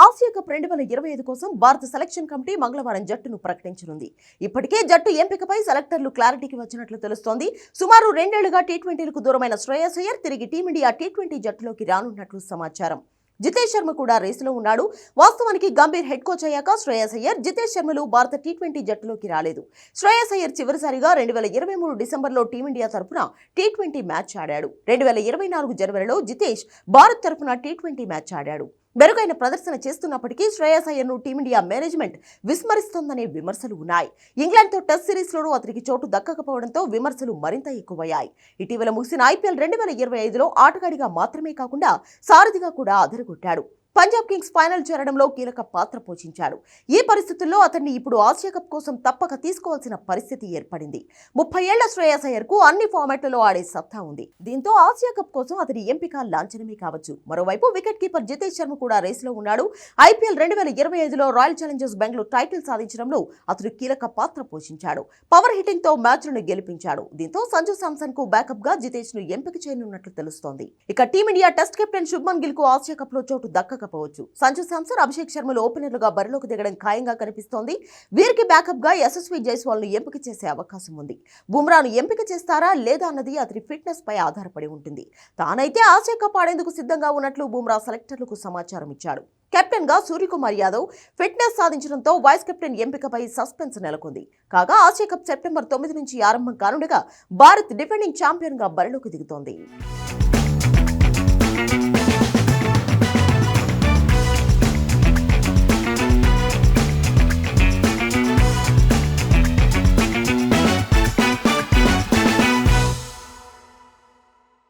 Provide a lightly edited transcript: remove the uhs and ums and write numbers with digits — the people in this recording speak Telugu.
ఆసియా కప్ 2025 కోసం భారత సెలక్షన్ కమిటీ మంగళవారం జట్టును ప్రకటించనుంది. ఇప్పటికే జట్టు ఎంపికపై సెలెక్టర్లు క్లారిటీకి వచ్చినట్లు తెలుస్తోంది. సుమారు 2 ఏళ్లుగా టీ20లకు దూరమైన శ్రేయస్ అయ్యర్ తిరిగి టీమిండియా టీ20 జట్టులోకి రానున్నట్లు సమాచారం. జితేష్ శర్మ కూడా రేసులో ఉన్నాడు. వాస్తవానికి గంభీర్ హెడ్ కోచ్ అయ్యాక శ్రేయస్ అయ్యర్, జితేష్ శర్మలు భారత టీ20 జట్టులోకి రాలేదు. శ్రేయస్ అయ్యర్ చివరిసారిగా 2023 డిసెంబర్లో టీమిండియా తరఫున టీ20 మ్యాచ్ ఆడాడు. 2024 జనవరిలో జితేష్ భారత్ తరఫున టీ20 మ్యాచ్ ఆడాడు. మెరుగైన ప్రదర్శన చేస్తున్నప్పటికీ శ్రేయస్ అయ్యర్ను టీమిండియా మేనేజ్మెంట్ విస్మరిస్తోందనే విమర్శలు ఉన్నాయి. ఇంగ్లాండ్తో టెస్ట్ సిరీస్లోనూ అతనికి చోటు దక్కకపోవడంతో విమర్శలు మరింత ఎక్కువయ్యాయి. ఇటీవల ముగిసిన ఐపీఎల్ 2025లో ఆటగాడిగా మాత్రమే కాకుండా సారథిగా కూడా అదరగొట్టాడు. పంజాబ్ కింగ్స్ ఫైనల్ చేరడంలో కీలక పాత్ర పోషించాడు. ఈ పరిస్థితుల్లో అతన్ని ఇప్పుడు ఆసియా కప్ కోసం తప్పక తీసుకోవాల్సిన పరిస్థితి ఏర్పడింది. 30 ఏళ్ల శ్రేయస్ అయ్యర్ కు అన్ని ఫార్మాట్లలో ఆడే సత్తా ఉంది. దీంతో ఆసియా కప్ కోసం అతని ఎంపిక లాంఛనమే కావచ్చు. మరోవైపు వికెట్ కీపర్ జితేష్ శర్మ కూడా రేసులో ఉన్నాడు. ఐపీఎల్ 2025లో రాయల్ ఛాలెంజర్స్ బెంగళూరు టైటిల్ సాధించడంలో అతడు కీలక పాత్ర పోషించాడు. పవర్ హిట్టింగ్ తో మ్యాచ్లను గెలిపించాడు. దీంతో సంజు శాంసన్ కు బ్యాకప్ గా జితేష్ ను ఎంపిక చేయనున్నట్లు తెలుస్తోంది. ఇక team India test captain Shubman Gill కు ఆసియా కప్ లో చోటు దక్కకపోవచ్చు. సంజు శాంసన్, అభిషేక్ శర్మలు ఓపెనర్లుగా బరిలోకి దిగడం ఖాయంగా కనిపిస్తోంది. వీరికి బ్యాకప్ గా యశస్వి జైస్వాల్ ను ఎంపిక చేసే అవకాశం ఉంది. బుమ్రాను ఎంపిక చేస్తారా లేదా అన్నది అతని ఫిట్నెస్ పై ఆధారపడి ఉంటుంది. తానైతే ఆసియా కప్ ఆడేందుకు సిద్ధంగా ఉన్నట్లు బుమ్రా సెలెక్టర్లకు సమాచారం ఇచ్చాడు. కెప్టెన్ గా సూర్యకుమార్ యాదవ్ ఫిట్నెస్ సాధించడంతో వైస్ కెప్టెన్ ఎంపికపై సస్పెన్స్ నెలకొంది. కాగా ఆసియా కప్ సెప్టెంబర్ 9 నుంచి ఆరంభం కానుండగా భారత్ డిఫెండింగ్ ఛాంపియన్ గా బరిలోకి దిగుతోంది.